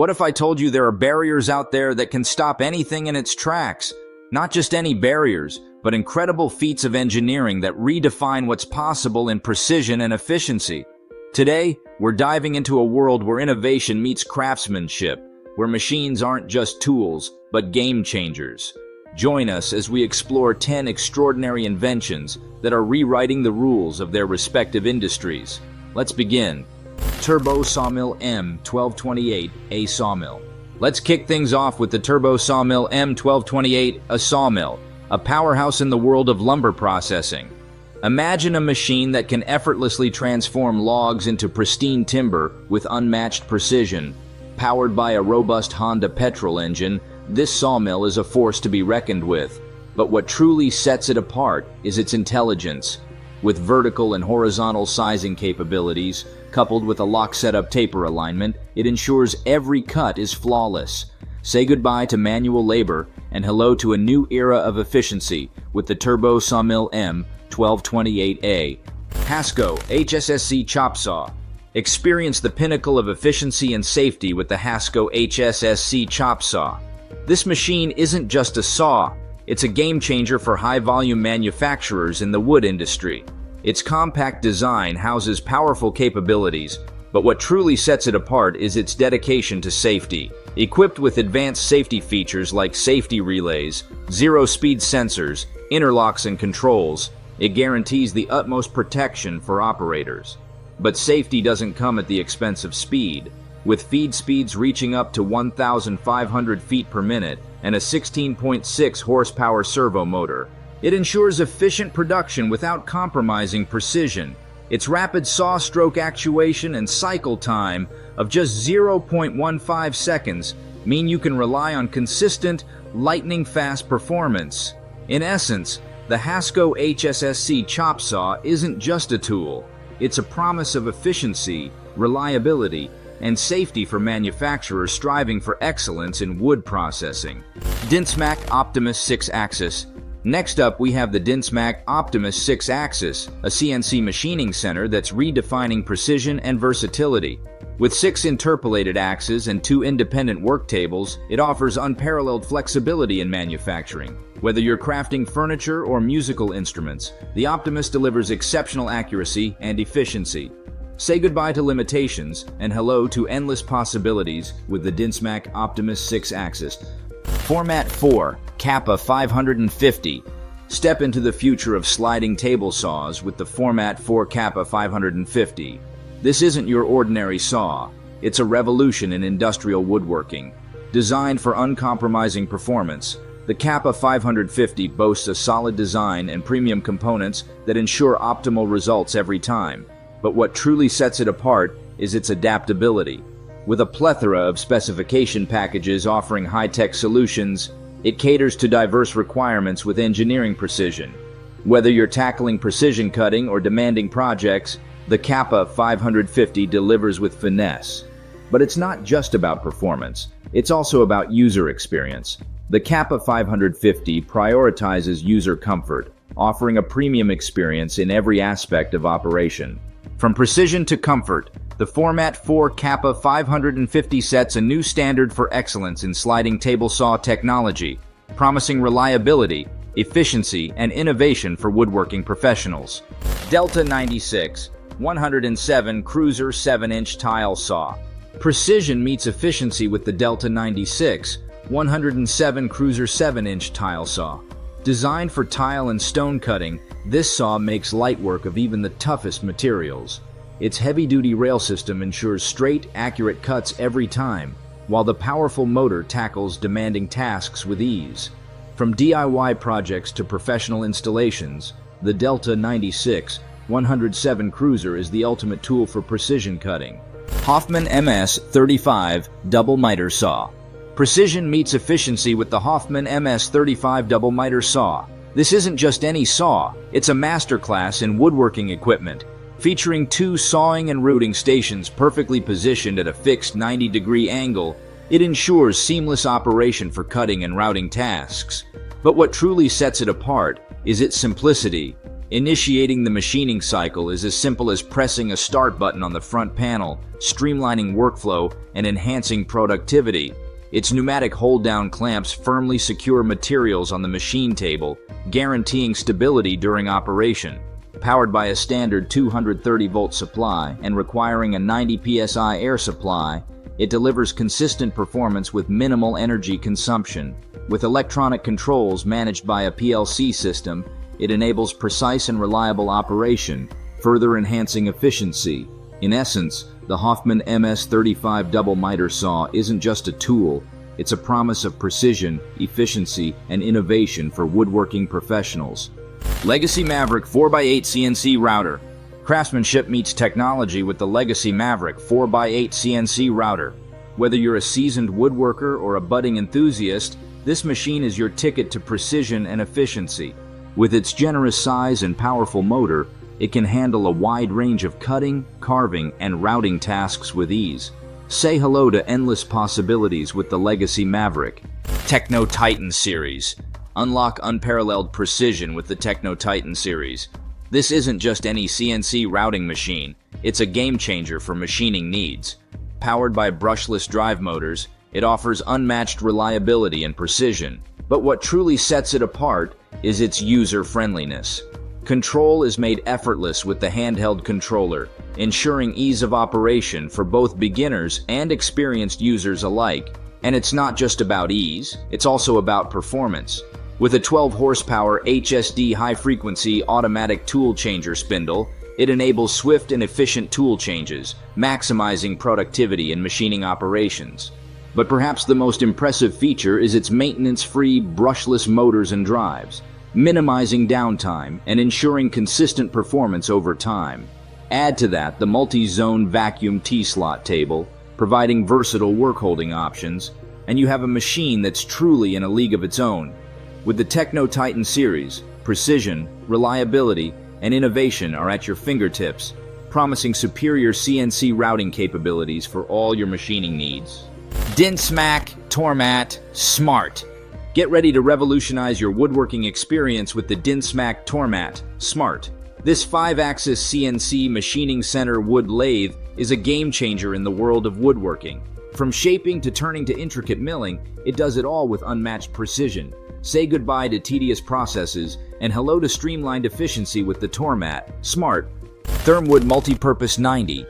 What if I told you there are barriers out there that can stop anything in its tracks? Not just any barriers, but incredible feats of engineering that redefine what's possible in precision and efficiency. Today, we're diving into a world where innovation meets craftsmanship, where machines aren't just tools, but game changers. Join us as we explore 10 extraordinary inventions that are rewriting the rules of their respective industries. Let's begin. Turbo Sawmill M1228, sawmill. Let's kick things off with the Turbo Sawmill M1228, a sawmill, a powerhouse in the world of lumber processing. Imagine a machine that can effortlessly transform logs into pristine timber with unmatched precision. Powered by a robust Honda petrol engine, this sawmill is a force to be reckoned with. But what truly sets it apart is its intelligence. With vertical and horizontal sizing capabilities, coupled with a lock setup taper alignment, it ensures every cut is flawless. Say goodbye to manual labor and hello to a new era of efficiency with the Turbo Sawmill M1228A. Hasco HSSC Chop Saw. Experience the pinnacle of efficiency and safety with the Hasco HSSC Chop Saw. This machine isn't just a saw, it's a game changer for high-volume manufacturers in the wood industry. Its compact design houses powerful capabilities, but what truly sets it apart is its dedication to safety. Equipped with advanced safety features like safety relays, zero-speed sensors, interlocks and controls, it guarantees the utmost protection for operators. But safety doesn't come at the expense of speed. With feed speeds reaching up to 1,500 feet per minute and a 16.6 horsepower servo motor, it ensures efficient production without compromising precision. Its rapid saw stroke actuation and cycle time of just 0.15 seconds mean you can rely on consistent, lightning-fast performance. In essence, the Hasco HSSC Chop Saw isn't just a tool. It's a promise of efficiency, reliability, and safety for manufacturers striving for excellence in wood processing. Dinsmac Optimus 6-Axis. Next up, we have the Dinsmac Optimus 6-Axis, a CNC machining center that's redefining precision and versatility. With 6 interpolated axes and 2 independent work tables, it offers unparalleled flexibility in manufacturing. Whether you're crafting furniture or musical instruments, the Optimus delivers exceptional accuracy and efficiency. Say goodbye to limitations and hello to endless possibilities with the Dinsmac Optimus 6-Axis. Format 4, Kappa 550. Step into the future of sliding table saws with the Format 4 Kappa 550. This isn't your ordinary saw. It's a revolution in industrial woodworking. Designed for uncompromising performance, the Kappa 550 boasts a solid design and premium components that ensure optimal results every time. But what truly sets it apart is its adaptability. With a plethora of specification packages offering high-tech solutions, it caters to diverse requirements with engineering precision. Whether you're tackling precision cutting or demanding projects, the Kappa 550 delivers with finesse. But it's not just about performance, it's also about user experience. The Kappa 550 prioritizes user comfort, offering a premium experience in every aspect of operation. From precision to comfort, the Format 4 Kappa 550 sets a new standard for excellence in sliding table saw technology, promising reliability, efficiency, and innovation for woodworking professionals. Delta 96 107 Cruiser 7-inch Tile Saw. Precision meets efficiency with the Delta 96 107 Cruiser 7-inch Tile Saw. Designed for tile and stone cutting, this saw makes light work of even the toughest materials. Its heavy-duty rail system ensures straight, accurate cuts every time, while the powerful motor tackles demanding tasks with ease. From DIY projects to professional installations, the Delta 96 107 Cruiser is the ultimate tool for precision cutting. Hoffman MS-35 Double Miter Saw. Precision meets efficiency with the Hoffman MS-35 Double Miter Saw. This isn't just any saw, it's a masterclass in woodworking equipment. Featuring 2 sawing and routing stations perfectly positioned at a fixed 90-degree angle, it ensures seamless operation for cutting and routing tasks. But what truly sets it apart is its simplicity. Initiating the machining cycle is as simple as pressing a start button on the front panel, streamlining workflow and enhancing productivity. Its pneumatic hold-down clamps firmly secure materials on the machine table, guaranteeing stability during operation. Powered by a standard 230-volt supply and requiring a 90 psi air supply, it delivers consistent performance with minimal energy consumption. With electronic controls managed by a PLC system, it enables precise and reliable operation, further enhancing efficiency. In essence, the Hoffman MS-35 double miter saw isn't just a tool, it's a promise of precision, efficiency, and innovation for woodworking professionals. Legacy Maverick 4x8 CNC Router. Craftsmanship meets technology with the Legacy Maverick 4x8 CNC Router. Whether you're a seasoned woodworker or a budding enthusiast, this machine is your ticket to precision and efficiency. With its generous size and powerful motor, it can handle a wide range of cutting, carving, and routing tasks with ease. Say hello to endless possibilities with the Legacy Maverick. Techno Titan Series. Unlock unparalleled precision with the Techno Titan series. This isn't just any CNC routing machine, it's a game changer for machining needs. Powered by brushless drive motors, it offers unmatched reliability and precision. But what truly sets it apart is its user-friendliness. Control is made effortless with the handheld controller, ensuring ease of operation for both beginners and experienced users alike. And it's not just about ease, it's also about performance. With a 12-horsepower HSD high-frequency automatic tool changer spindle, it enables swift and efficient tool changes, maximizing productivity in machining operations. But perhaps the most impressive feature is its maintenance-free, brushless motors and drives, minimizing downtime and ensuring consistent performance over time. Add to that the multi-zone vacuum T-slot table, providing versatile work-holding options, and you have a machine that's truly in a league of its own. With the Techno Titan series, precision, reliability, and innovation are at your fingertips, promising superior CNC routing capabilities for all your machining needs. Dinsmack Tormat Smart. Get ready to revolutionize your woodworking experience with the Dinsmack Tormat Smart. This 5-axis CNC machining center wood lathe is a game changer in the world of woodworking. From shaping to turning to intricate milling, it does it all with unmatched precision. Say goodbye to tedious processes and hello to streamlined efficiency with the Tormat Smart. Thermwood Multipurpose 90.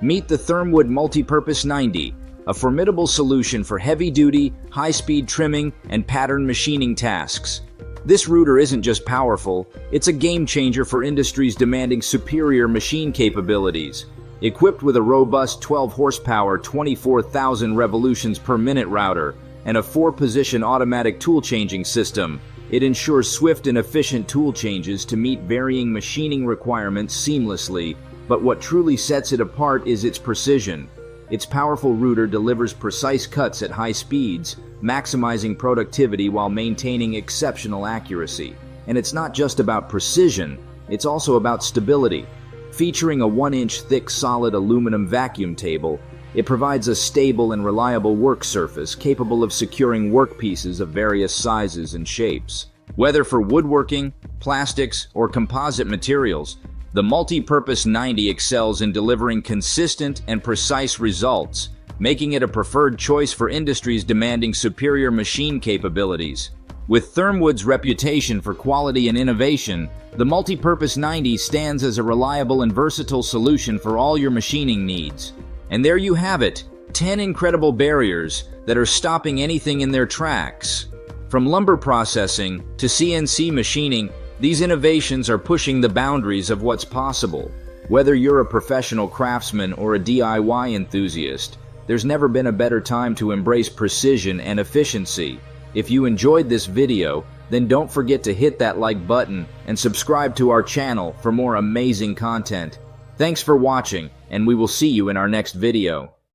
Meet the Thermwood Multipurpose 90, a formidable solution for heavy-duty, high-speed trimming and pattern machining tasks. This router isn't just powerful, it's a game-changer for industries demanding superior machine capabilities. Equipped with a robust 12-horsepower, 24,000 revolutions per minute router and a 4-position automatic tool-changing system, it ensures swift and efficient tool changes to meet varying machining requirements seamlessly. But what truly sets it apart is its precision. Its powerful router delivers precise cuts at high speeds, maximizing productivity while maintaining exceptional accuracy. And it's not just about precision, it's also about stability. Featuring a 1-inch thick solid aluminum vacuum table, it provides a stable and reliable work surface capable of securing workpieces of various sizes and shapes. Whether for woodworking, plastics, or composite materials, the Multipurpose 90 excels in delivering consistent and precise results, making it a preferred choice for industries demanding superior machine capabilities. With Thermwood's reputation for quality and innovation, the Multipurpose 90 stands as a reliable and versatile solution for all your machining needs. And there you have it, 10 incredible barriers that are stopping anything in their tracks. From lumber processing to CNC machining, these innovations are pushing the boundaries of what's possible. Whether you're a professional craftsman or a DIY enthusiast, there's never been a better time to embrace precision and efficiency. If you enjoyed this video, then don't forget to hit that like button and subscribe to our channel for more amazing content. Thanks for watching, and we will see you in our next video.